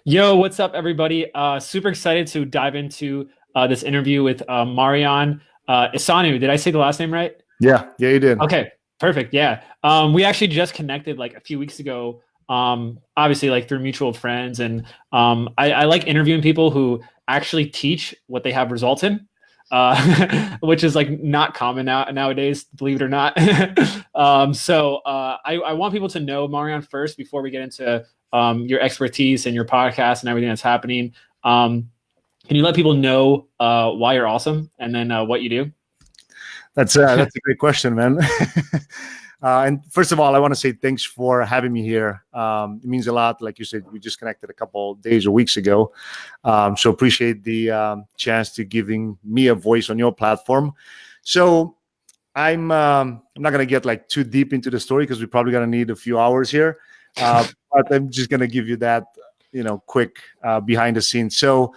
Yo, what's up, everybody? Super excited to dive into this interview with Marian Esanu. Did I say the last name right? Yeah, you did. Okay, perfect. Yeah. We actually just connected like a few weeks ago, obviously, like through mutual friends. And I like interviewing people who actually teach what they have results in. Which is like not common nowadays, believe it or not. I want people to know Marian first before we get into your expertise and your podcast and everything that's happening. Can you let people know why you're awesome and then what you do? That's a great question, man. And first of all, I want to say thanks for having me here. It means a lot. Like you said, we just connected a couple of days or weeks ago. So appreciate the chance to giving me a voice on your platform. So I'm not going to get like too deep into the story because we're probably going to need a few hours here. But I'm just going to give you that, quick behind the scenes. So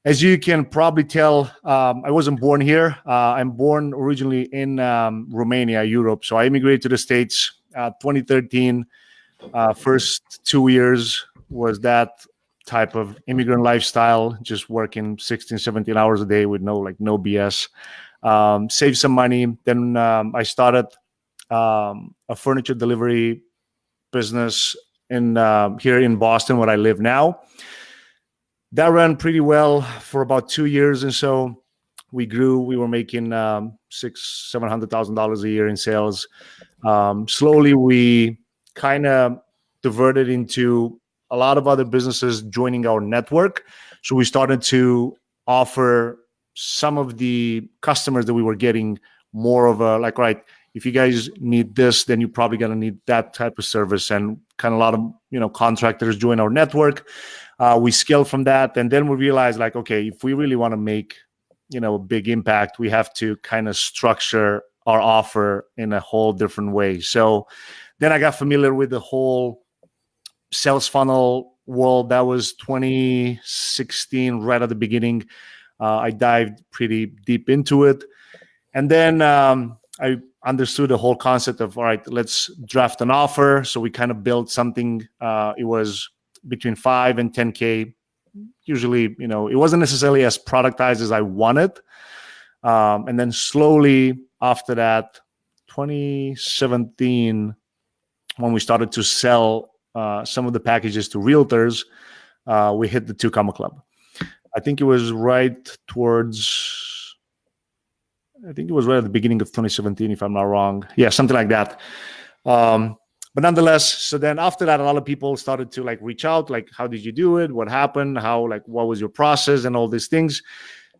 as you can probably tell, I wasn't born here. I'm born originally in Romania, Europe. So I immigrated to the States 2013. First 2 years was that type of immigrant lifestyle, just working 16, 17 hours a day with no BS. Saved some money. Then I started a furniture delivery business in here in Boston, where I live now. That ran pretty well for about 2 years, and so we grew. We were making $600,000-$700,000 a year in sales. Slowly, we kind of diverted into a lot of other businesses joining our network. So we started to offer some of the customers that we were getting more of a like, right, if you guys need this, then you're probably going to need that type of service, and kind of a lot of contractors join our network. We scaled from that, and then we realized like, okay, if we really want to make a big impact, we have to kind of structure our offer in a whole different way. So then I got familiar with the whole sales funnel world. That was 2016, right at the beginning. I dived pretty deep into it, and then I understood the whole concept of, all right, let's draft an offer. So we kind of built something. It was between 5 and 10K. Usually, it wasn't necessarily as productized as I wanted. And then slowly after that, 2017, when we started to sell some of the packages to realtors, we hit the 2 Comma Club. I think it was right at the beginning of 2017, if I'm not wrong. Yeah, something like that. But nonetheless, so then after that, a lot of people started to like reach out, like, how did you do it? What happened? What was your process and all these things?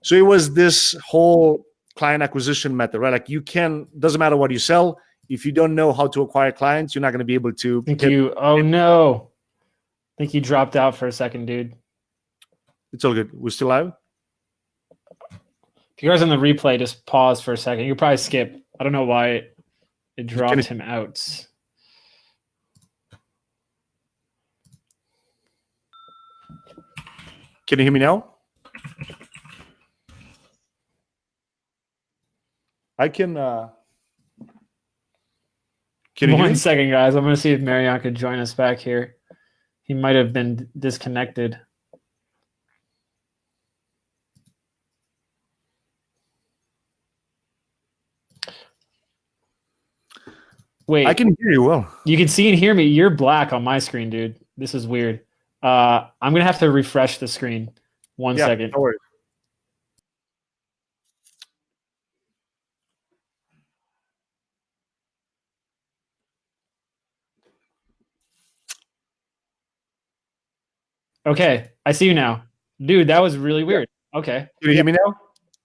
So it was this whole client acquisition method, right? Like doesn't matter what you sell. If you don't know how to acquire clients, you're not going to be able to. Oh no. I think you dropped out for a second, dude. It's all good. We're still live. If you guys on the replay, just pause for a second. You could probably skip. I don't know why it dropped him out. Can you hear me now? I can. Can you hear me? 1 second, guys. I'm going to see if Marian could join us back here. He might have been disconnected. Wait. I can hear you well. You can see and hear me. You're black on my screen, dude. This is weird. I'm going to have to refresh the screen. 1 second. No worries. Okay. I see you now. Dude, that was really weird. Okay. Can you hear me now?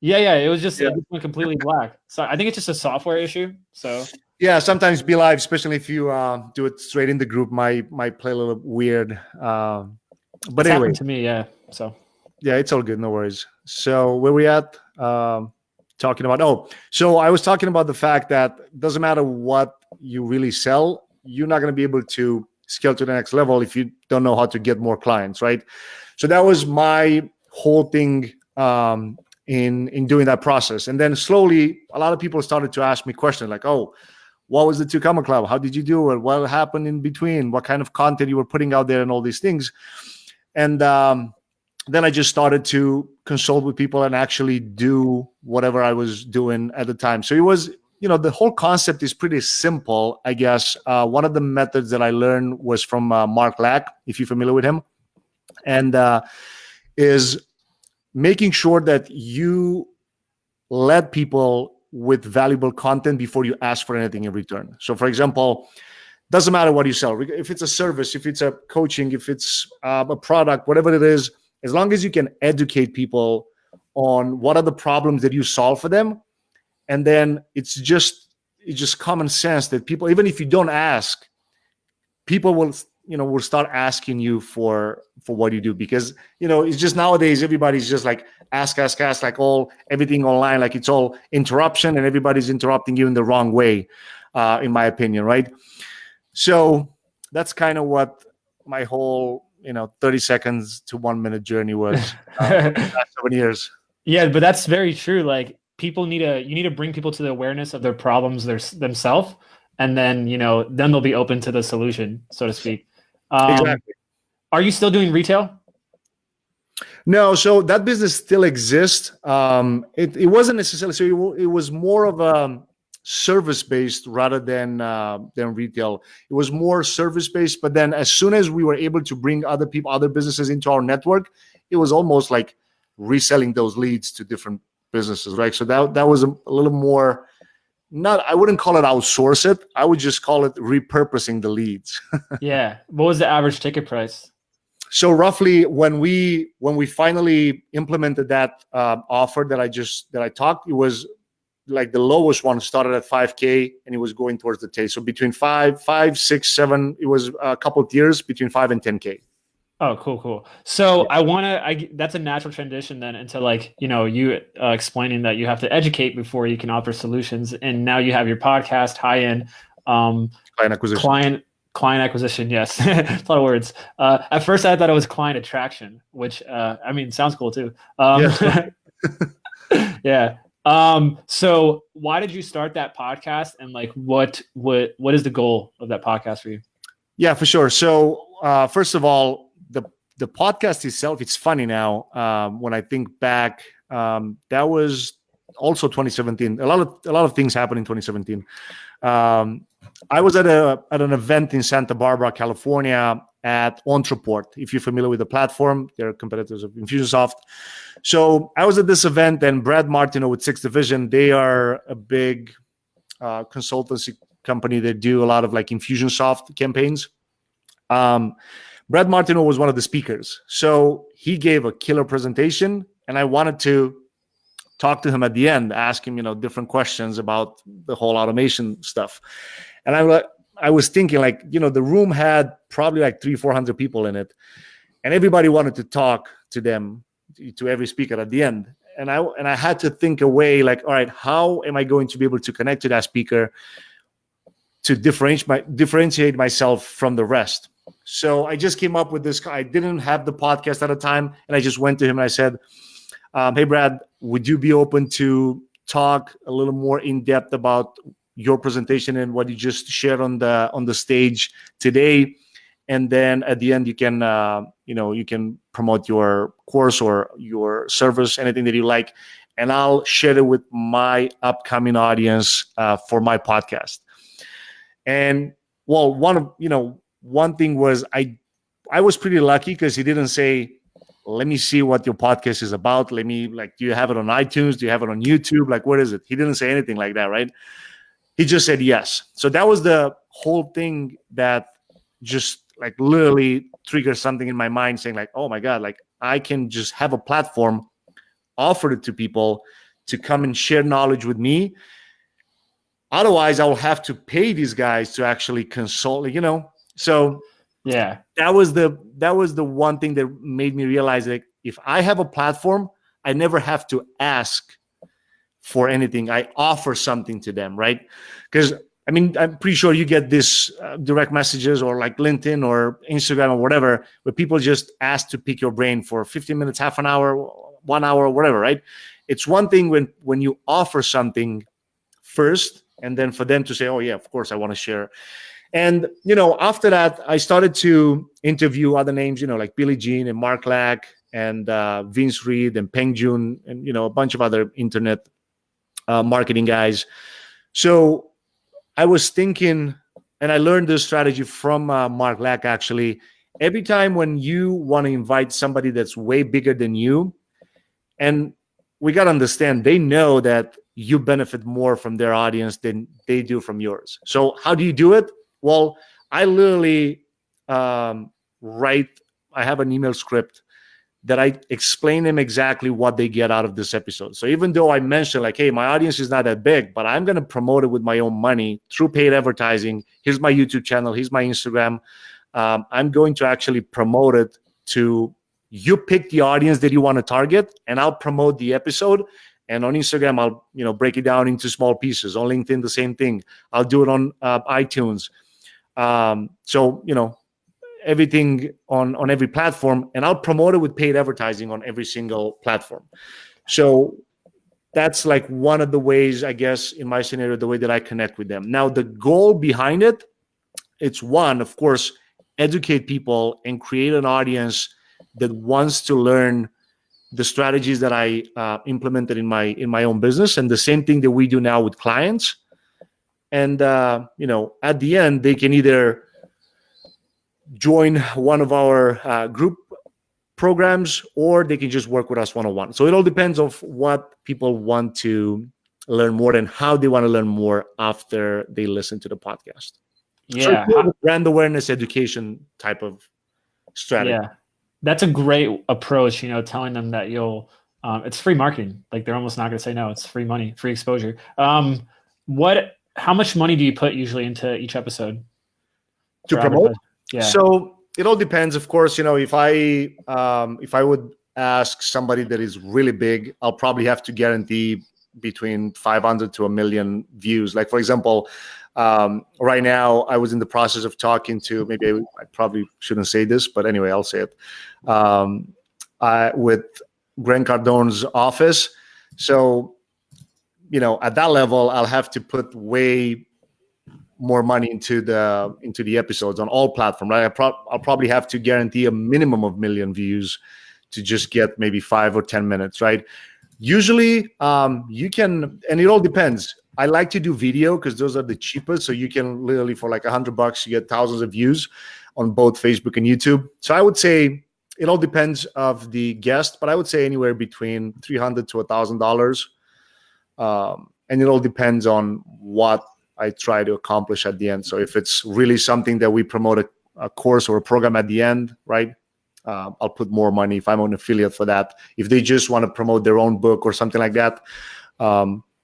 Yeah. It was just it went completely black. So I think it's just a software issue. So yeah, sometimes Be Live, especially if you do it straight in the group, might play a little weird. But anyway, to me, yeah. So yeah, it's all good, no worries. So where we at? Talking about so I was talking about the fact that it doesn't matter what you really sell, you're not going to be able to scale to the next level if you don't know how to get more clients, right? So that was my whole thing in doing that process. And then slowly, a lot of people started to ask me questions like, oh, what was the 2 Comma Club? How did you do it? What happened in between? What kind of content you were putting out there and all these things? And then I just started to consult with people and actually do whatever I was doing at the time. So it was, the whole concept is pretty simple, I guess. One of the methods that I learned was from Mark Lack, if you're familiar with him, and is making sure that you let people with valuable content before you ask for anything in return. So, for example, doesn't matter what you sell. If it's a service, if it's a coaching, if it's a product, whatever it is, as long as you can educate people on what are the problems that you solve for them, and then it's just common sense that people, even if you don't ask, people will start asking you for what you do, because it's just nowadays everybody's just like ask, like everything online, like it's all interruption and everybody's interrupting you in the wrong way, in my opinion, right? So that's kind of what my whole 30 seconds to 1 minute journey was for the last 7 years. Yeah, but that's very true. Like you need to bring people to the awareness of their problems themselves, and then then they'll be open to the solution, so to speak. Exactly. Are you still doing retail? No, so that business still exists. It wasn't necessarily, so it was more of a service based rather than retail. It was more service based, but then as soon as we were able to bring other businesses into our network, it was almost like reselling those leads to different businesses, right? So that was a little more, I wouldn't call it outsource it. I would just call it repurposing the leads. Yeah. What was the average ticket price? So roughly when we finally implemented that offer that I talked, it was like the lowest one started at 5K and it was going towards the T. So between 5, 6, 7, it was a couple of tiers between 5 and 10K. Oh, cool. So yeah. That's a natural transition then into you explaining that you have to educate before you can offer solutions. And now you have your podcast, high-end client acquisition. Client acquisition, yes. It's a lot of words. At first I thought it was client attraction, which sounds cool too. Yeah. So why did you start that podcast, and what is the goal of that podcast for you? Yeah, for sure. So first of all, the podcast itself, it's funny now when I think back. That was also 2017. A lot of things happened in 2017. I was at an event in Santa Barbara, California, at Ontraport. If you're familiar with the platform, they're competitors of Infusionsoft. So I was at this event, and Brad Martineau with Sixth Division, they are a big consultancy company that do a lot of Infusionsoft campaigns. Brad Martineau was one of the speakers. So he gave a killer presentation, and I wanted to talk to him at the end, ask him, different questions about the whole automation stuff. And I was thinking, the room had probably 300-400 people in it, and everybody wanted to talk to them, to every speaker at the end. And I had to think away, all right, how am I going to be able to connect to that speaker to differentiate myself from the rest? So I just came up with this. I didn't have the podcast at the time, and I just went to him and I said, hey, Brad, would you be open to talk a little more in depth about your presentation and what you just shared on the stage today? And then at the end, you can you can promote your course or your service, anything that you like, and I'll share it with my upcoming audience for my podcast. And well, one thing was I was pretty lucky because he didn't say, let me see what your podcast is about. Let me do you have it on iTunes? Do you have it on YouTube? What is it? He didn't say anything like that, right? He just said yes. So that was the whole thing that just literally triggered something in my mind saying oh my God, I can just have a platform, offer it to people to come and share knowledge with me. Otherwise, I will have to pay these guys to actually consult, So yeah, that was the one thing that made me realize if I have a platform, I never have to ask for anything. I offer something to them, right? Because I'm pretty sure you get this direct messages or LinkedIn or Instagram or whatever, where people just ask to pick your brain for 15 minutes, half an hour, 1 hour, whatever, right? It's one thing when you offer something first, and then for them to say, oh yeah, of course I want to share. And, after that, I started to interview other names, like Billie Jean and Mark Lack and Vince Reed and Peng Joon and, a bunch of other internet marketing guys. So I was thinking, and I learned this strategy from Mark Lack, actually. Every time when you want to invite somebody that's way bigger than you, and we got to understand, they know that you benefit more from their audience than they do from yours. So how do you do it? Well, I literally write, I have an email script that I explain them exactly what they get out of this episode. So even though I mentioned like, hey, my audience is not that big, but I'm going to promote it with my own money through paid advertising. Here's my YouTube channel. Here's my Instagram. I'm going to actually promote it to you. Pick the audience that you want to target, and I'll promote the episode. And on Instagram, I'll break it down into small pieces. On LinkedIn, the same thing. I'll do it on iTunes. So everything on every platform, and I'll promote it with paid advertising on every single platform. So that's like one of the ways, I guess, in my scenario, the way that I connect with them. Now, the goal behind it, it's one, of course, educate people and create an audience that wants to learn the strategies that I implemented in my own business, and the same thing that we do now with clients. And at the end, they can either join one of our group programs, or they can just work with us one-on-one. So it all depends on what people want to learn more and how they want to learn more after they listen to the podcast. Yeah. So brand awareness education type of strategy. Yeah. That's a great approach, telling them that it's free marketing. Like, they're almost not going to say no. It's free money, free exposure. How much money do you put usually into each episode to promote? Yeah. So it all depends, of course. If I would ask somebody that is really big, I'll probably have to guarantee between 500 to 1 million views. Like, for example, right now I was in the process of talking to, maybe I probably shouldn't say this, but anyway, I'll say it, with Grant Cardone's office. So, at that level, I'll have to put way more money into the episodes on all platforms, right? I'll probably have to guarantee a minimum of 1 million views to just get maybe 5 or 10 minutes, right? Usually, you can, and it all depends. I like to do video because those are the cheapest. So you can literally, for like $100, you get thousands of views on both Facebook and YouTube. So I would say it all depends of the guest, but I would say anywhere between $300 to $1,000. And it all depends on what I try to accomplish at the end. So if it's really something that we promote a course or a program at the end, right? I'll put more money if I'm an affiliate for that. If they just want to promote their own book or something like that,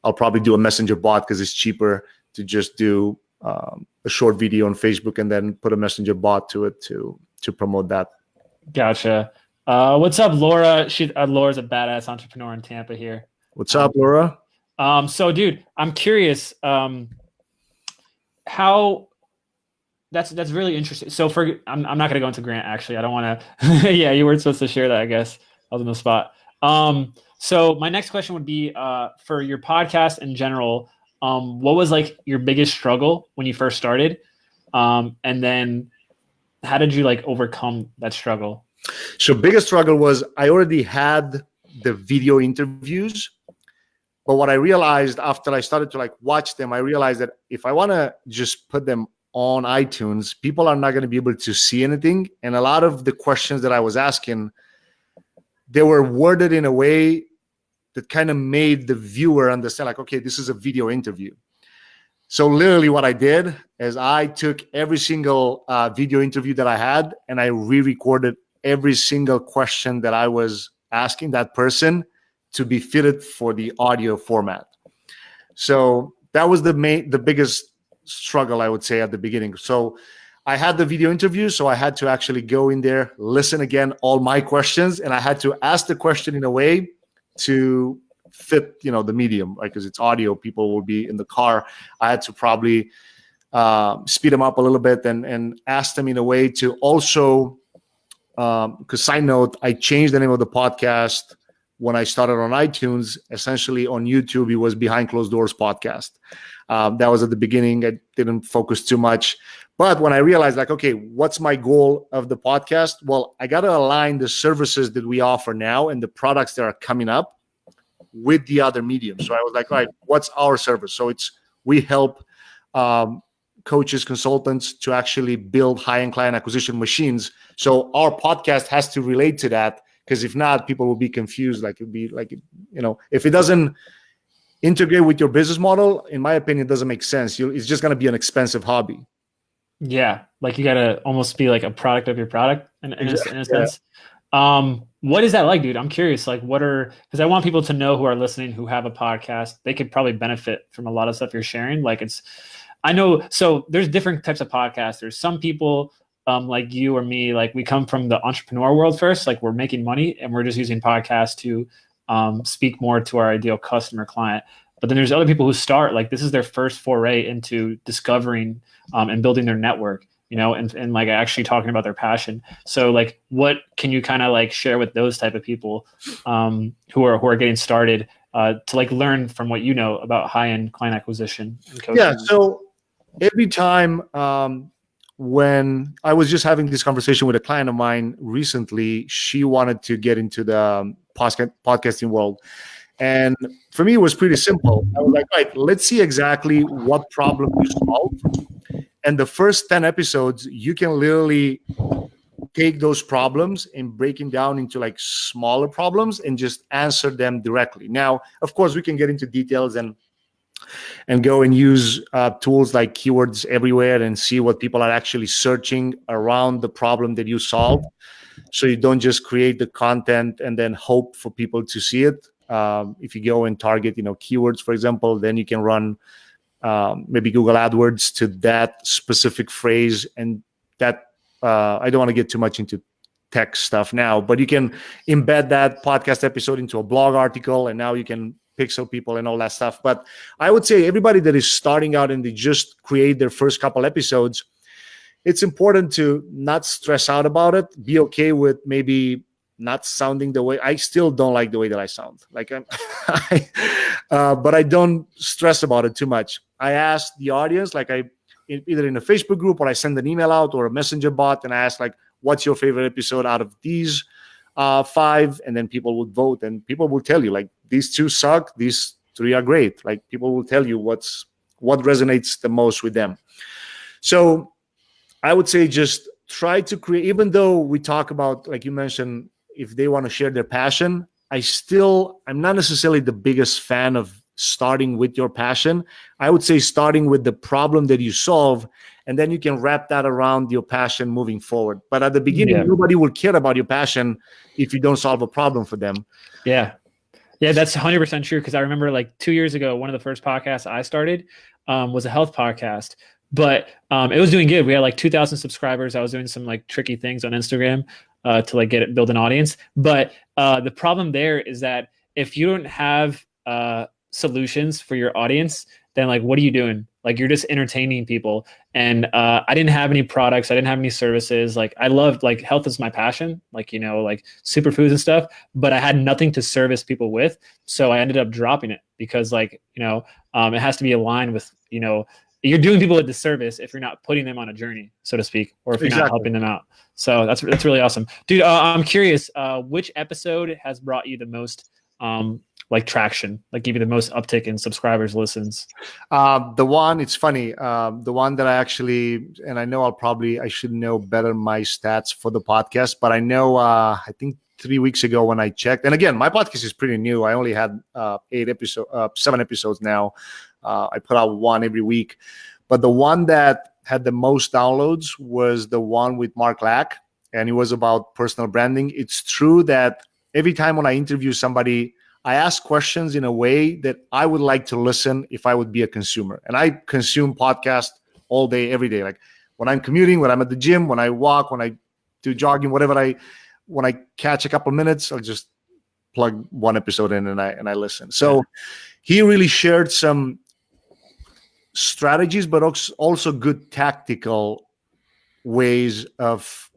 I'll probably do a messenger bot because it's cheaper to just do a short video on Facebook and then put a messenger bot to it to promote that. Gotcha. What's up, Laura? Laura's a badass entrepreneur in Tampa here. What's up, Laura? So, dude, I'm curious. How that's really interesting. So, I'm not gonna go into Grant. Actually, I don't want to. Yeah, you weren't supposed to share that. I guess I was on the spot. So my next question would be for your podcast in general. What was like your biggest struggle when you first started, and then how did you like overcome that struggle? So biggest struggle was I already had the video interviews, but what I realized after I started to like watch them, I realized that if I want to just put them on iTunes, people are not going to be able to see anything. And a lot of the questions that I was asking, they were worded in a way that kind of made the viewer understand like, okay, this is a video interview. So literally what I did is I took every single video interview that I had and I re-recorded every single question that I was asking that person to be fitted for the audio format. So that was the biggest struggle, I would say, at the beginning. So I had the video interview, so I had to actually go in there, listen again, all my questions, and I had to ask the question in a way to fit, the medium, right? Because it's audio, people will be in the car. I had to probably speed them up a little bit and ask them in a way to also, because side note, I changed the name of the podcast when I started on iTunes. Essentially on YouTube, it was Behind Closed Doors Podcast. That was at the beginning. I didn't focus too much. But when I realized, like, okay, what's my goal of the podcast? Well, I got to align the services that we offer now and the products that are coming up with the other mediums. So I was like, all right, what's our service? So we help coaches, consultants to actually build high-end client acquisition machines. So our podcast has to relate to that, because if not, people will be confused. Like, it'd be like, if it doesn't integrate with your business model, in my opinion, it doesn't make sense. It's just going to be an expensive hobby. Yeah, like you got to almost be like a product of your product in a sense. What is that like, dude? I'm curious. Like, because I want people to know who are listening, who have a podcast, they could probably benefit from a lot of stuff you're sharing. Like I know, so there's different types of podcasters. Some people like you or me, like we come from the entrepreneur world first, like we're making money and we're just using podcasts to speak more to our ideal customer client. But then there's other people who start, like this is their first foray into discovering and building their network, and like actually talking about their passion. So like, what can you kind of like share with those type of people who are getting started to like learn from what you know about high-end client acquisition and coaching? Yeah. So every time when I was just having this conversation with a client of mine recently, she wanted to get into the podcasting world. And for me, it was pretty simple. I was like, right, let's see exactly what problem you solve. And the first 10 episodes, you can literally take those problems and break them down into like smaller problems and just answer them directly. Now, of course, we can get into details and go and use tools like Keywords Everywhere and see what people are actually searching around the problem that you solve. So you don't just create the content and then hope for people to see it. If you go and target, keywords, for example, then you can run maybe Google AdWords to that specific phrase. And that I don't want to get too much into tech stuff now, but you can embed that podcast episode into a blog article, and now you can pixel people and all that stuff. But I would say everybody that is starting out and they just create their first couple episodes, it's important to not stress out about it. Be okay with maybe not sounding the way I still don't like the way that I sound. Like but I don't stress about it too much. I ask the audience, like either in a Facebook group or I send an email out or a messenger bot, and I ask like, what's your favorite episode out of these 5? And then people would vote, and people will tell you like, these 2 suck, these 3 are great. Like people will tell you what resonates the most with them. So I would say just try to create, even though we talk about, like you mentioned, if they want to share their passion, I'm not necessarily the biggest fan of starting with your passion. I would say starting with the problem that you solve, and then you can wrap that around your passion moving forward. But at the beginning, nobody will care about your passion if you don't solve a problem for them. Yeah. Yeah, that's 100% true. Because I remember like 2 years ago, one of the first podcasts I started was a health podcast. But it was doing good. We had like 2,000 subscribers. I was doing some like tricky things on Instagram to like build an audience. But the problem there is that if you don't have solutions for your audience, then like, what are you doing? Like, you're just entertaining people. And I didn't have any products. I didn't have any services. Like, I loved, like, health is my passion, like, like superfoods and stuff, but I had nothing to service people with. So I ended up dropping it because like, it has to be aligned with, you're doing people a disservice if you're not putting them on a journey, so to speak, or if you're not helping them out. So that's really awesome, dude. I'm curious, which episode has brought you the most like traction, like give you the most uptick in subscribers, listens? It's funny. The one that I actually, and I know I should know better my stats for the podcast, but I know, I think 3 weeks ago when I checked, and again, my podcast is pretty new. I only had 7 episodes now. I put out one every week, but the one that had the most downloads was the one with Mark Lack, and it was about personal branding. It's true that every time when I interview somebody, I ask questions in a way that I would like to listen if I would be a consumer. And I consume podcasts all day, every day. Like when I'm commuting, when I'm at the gym, when I walk, when I do jogging, when I catch a couple minutes, I'll just plug one episode in and I listen. So he really shared some strategies, but also good tactical ways of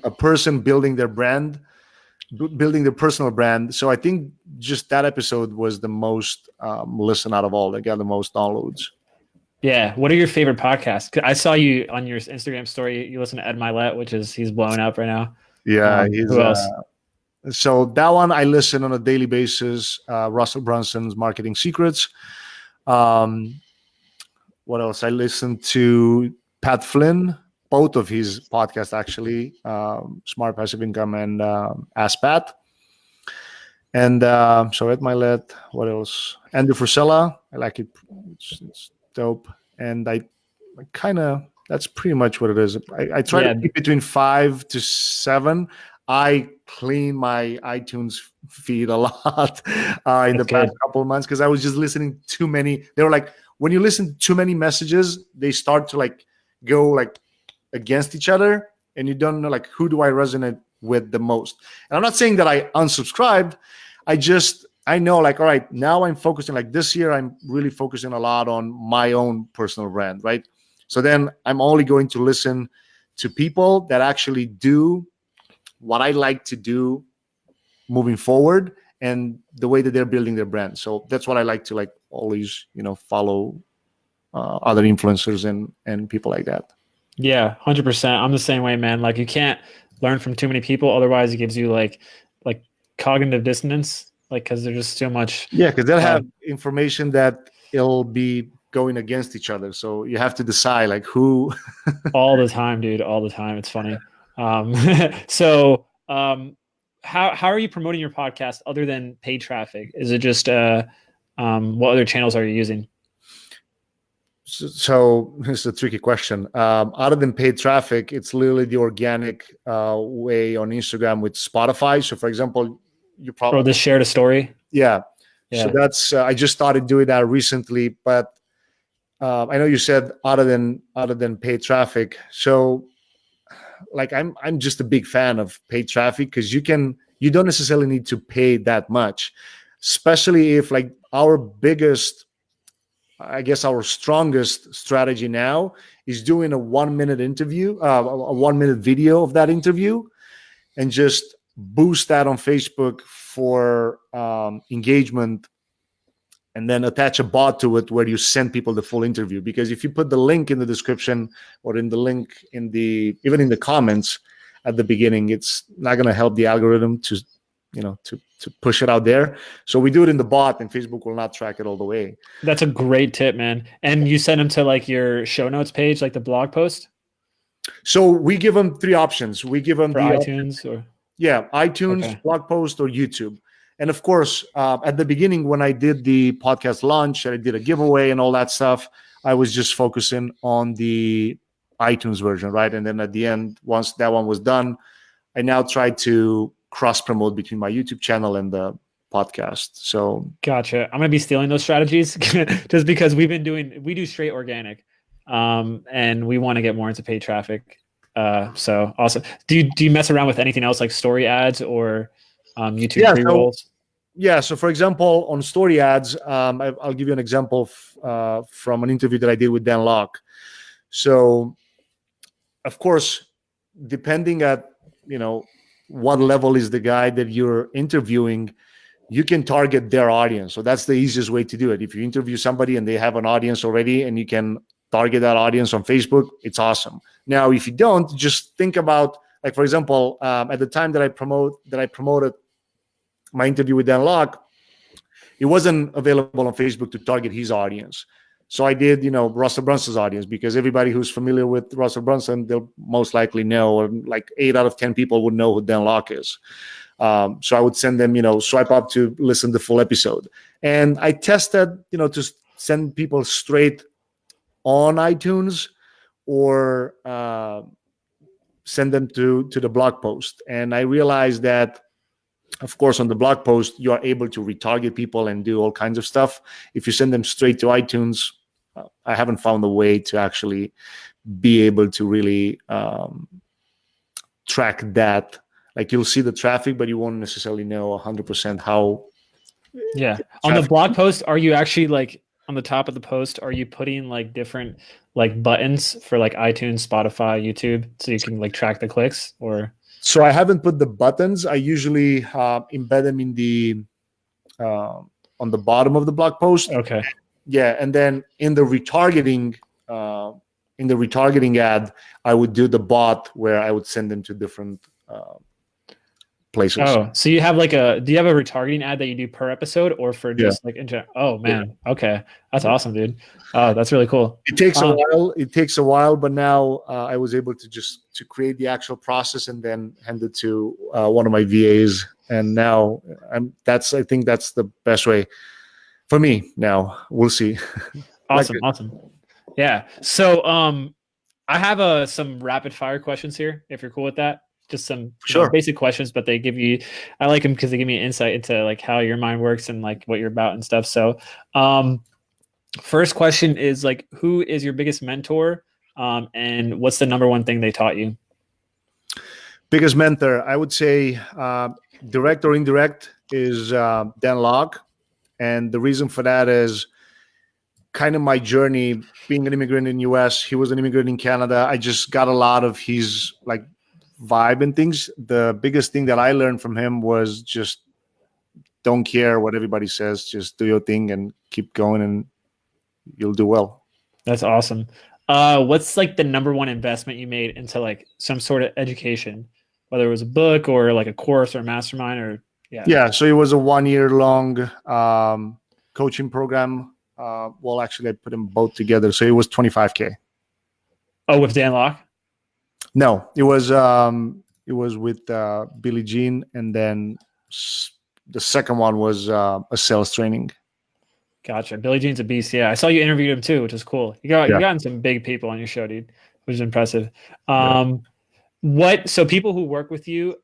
a person building their brand, building their personal brand. So I think just that episode was the most listened out of all. They got the most downloads. Yeah. What are your favorite podcasts? 'Cause I saw you on your Instagram story. You listen to Ed Milet, he's blowing up right now. Yeah, he's Who else? so that one I listen on a daily basis. Russell Brunson's Marketing Secrets. Um, what else? I listen to Pat Flynn, both of his podcasts actually, Smart Passive Income and Ask Pat. And so Ed Milet, what else? Andrew Frisella, I like it. It's dope. And I kind of, that's pretty much what it is. I try to keep between 5 to 7. I clean my iTunes feed a lot in the past couple of months because I was just listening too many. They were like, when you listen to too many messages, they start to like go like against each other, and you don't know like who do I resonate with the most. And I'm not saying that I unsubscribed. I know like, all right, now I'm focusing like this year, I'm really focusing a lot on my own personal brand, right? So then I'm only going to listen to people that actually do what I like to do moving forward and the way that they're building their brand. So that's what I like to like always, follow other influencers and people like that. Yeah, 100%. I'm the same way, man. Like you can't learn from too many people. Otherwise it gives you like cognitive dissonance, like, cause there's just so much. Yeah. Cause they'll have information that it'll be going against each other. So you have to decide like who. All the time, dude. All the time. It's funny. So how are you promoting your podcast other than paid traffic? Is it just what other channels are you using? So it's a tricky question. Other than paid traffic, it's literally the organic way on Instagram with Spotify. So for example, you probably just shared a story. Yeah. So that's I just started doing that recently, but I know you said other than paid traffic. So like I'm just a big fan of paid traffic because you don't necessarily need to pay that much, especially if like our strongest strategy now is doing a 1-minute interview, a 1-minute video of that interview, and just boost that on Facebook for engagement, and then attach a bot to it where you send people the full interview. Because if you put the link in the description or in the link even in the comments at the beginning, it's not going to help the algorithm to push it out there. So we do it in the bot, and Facebook will not track it all the way. That's a great tip, man. And you send them to like your show notes page, like the blog post? So we give them 3 options. We give them for iTunes iTunes, blog post, or YouTube. And of course, at the beginning, when I did the podcast launch, I did a giveaway and all that stuff, I was just focusing on the iTunes version, right? And then at the end, once that one was done, I now try to cross promote between my YouTube channel and the podcast. So gotcha. I'm gonna be stealing those strategies just because we do straight organic, and we want to get more into paid traffic. So awesome. Do you mess around with anything else like story ads or YouTube pre-rolls? So for example, on story ads, I'll give you an example from an interview that I did with Dan Locke. So of course, depending at what level is the guy that you're interviewing, you can target their audience. So that's the easiest way to do it. If you interview somebody and they have an audience already and you can target that audience on Facebook, it's awesome. Now, if you don't, just think about, like, for example, at the time that I promoted my interview with Dan Locke, it wasn't available on Facebook to target his audience. So I did, Russell Brunson's audience, because everybody who's familiar with Russell Brunson, they'll most likely know, or like 8 out of 10 people would know who Dan Locke is. So I would send them, swipe up to listen to the full episode. And I tested, to send people straight on iTunes or send them to the blog post. And I realized that, of course, on the blog post, you are able to retarget people and do all kinds of stuff. If you send them straight to iTunes, I haven't found a way to actually be able to really track that. Like, you'll see the traffic, but you won't necessarily know 100% how. Yeah. On the blog post, are you actually like on the top of the post, are you putting like different like buttons for like iTunes, Spotify, YouTube, so you can like track the clicks? Or so I haven't put the buttons. I usually embed them in the on the bottom of the blog post. Okay. Yeah, and then in the retargeting ad, I would do the bot where I would send them to different places. Oh, so you have like do you have a retargeting ad that you do per episode or for just like in general? Oh man. Yeah. Okay. That's awesome, dude. Oh, that's really cool. It takes a while. It takes a while, but now I was able to create the actual process and then hand it to one of my VAs. And now I think that's the best way for me. Now we'll see. Awesome. Awesome. Yeah. So, I have some rapid fire questions here, if you're cool with that. Just some basic questions, but they give you, I like them because they give me insight into like how your mind works and like what you're about and stuff. So, first question is like, who is your biggest mentor? And what's the number one thing they taught you? Biggest mentor, I would say, direct or indirect, is Dan Locke. And the reason for that is kind of my journey being an immigrant in the US. He was an immigrant in Canada. I just got a lot of his like vibe and things. The biggest thing that I learned from him was just don't care what everybody says. Just do your thing and keep going and you'll do well. That's awesome. What's like the number one investment you made into like some sort of education, whether it was a book or like a course or a mastermind or Yeah. So it was a 1 year long coaching program. Well, actually I put them both together. So it was $25,000. Oh, with Dan Locke? No, it was with Billie Jean, and then the second one was a sales training. Gotcha. Billie Jean's a beast. Yeah, I saw you interviewed him too, which is cool. You gotten some big people on your show, dude, which is impressive. So people who work with you,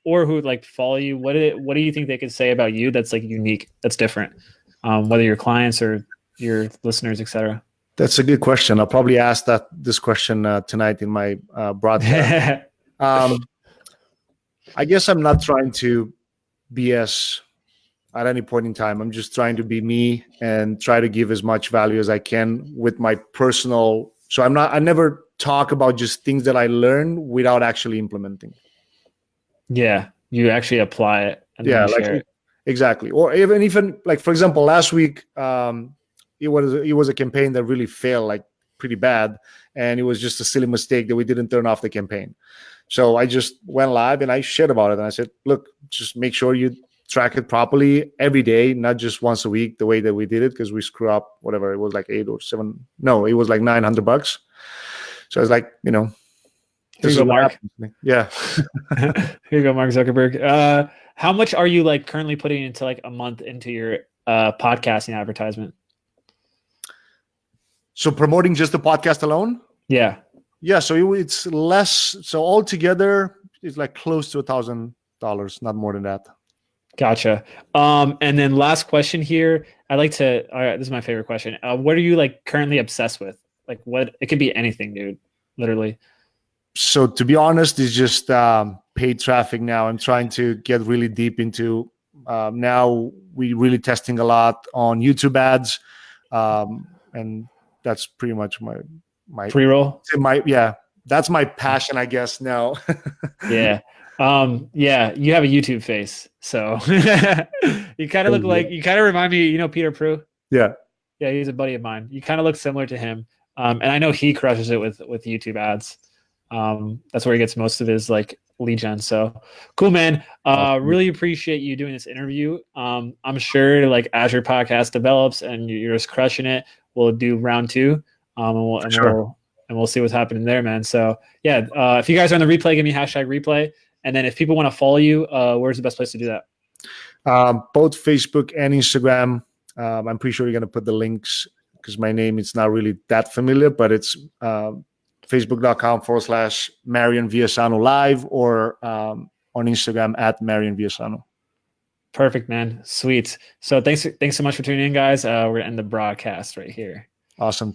or who like follow you, what do you think they could say about you that's like unique, that's different, whether your clients or your listeners, etc.? That's a good question. I'll probably ask this question tonight in my broadcast. I guess I'm not trying to BS at any point in time. I'm just trying to be me and try to give as much value as I can with my personal. So I never talk about just things that I learn without actually implementing. Yeah, you actually apply it. And share it. Exactly. Or even like, for example, last week, it was a campaign that really failed like pretty bad, and it was just a silly mistake that we didn't turn off the campaign. So I just went live and I shared about it, and I said, look, just make sure you track it properly every day, not just once a week the way that we did it, because we screw up whatever it was, like $8 or $7. No, it was like $900. So I was like, here you go, Mark. Yeah. Here you go, Mark Zuckerberg. How much are you like currently putting into like a month into your podcasting advertisement? So promoting just the podcast alone? Yeah. Yeah. So it's less. So altogether, it's like close to $1,000, not more than that. Gotcha. And then last question here. All right, this is my favorite question. What are you like currently obsessed with? Like what? It could be anything, dude. Literally. So to be honest, it's just paid traffic now. I'm trying to get really deep into. Now we're really testing a lot on YouTube ads, and that's pretty much my pre-roll. That's my passion, I guess now. Yeah. You have a YouTube face, so you kind of look like, you kind of remind me, Peter Prue. Yeah, he's a buddy of mine. You kind of look similar to him, and I know he crushes it with YouTube ads. That's where he gets most of his like lead gen. So cool, man. Really appreciate you doing this interview. I'm sure like as your podcast develops and you're just crushing it, we'll do round 2, and we'll see what's happening there, man. So yeah, if you guys are on the replay, give me #replay. And then if people want to follow you, where's the best place to do that? Both Facebook and Instagram. I'm pretty sure you're going to put the links because my name is not really that familiar, but it's facebook.com/Marian Esanu live or on Instagram @Marian Esanu. Perfect, man. Sweet. So thanks so much for tuning in, guys. We're going to end the broadcast right here. Awesome.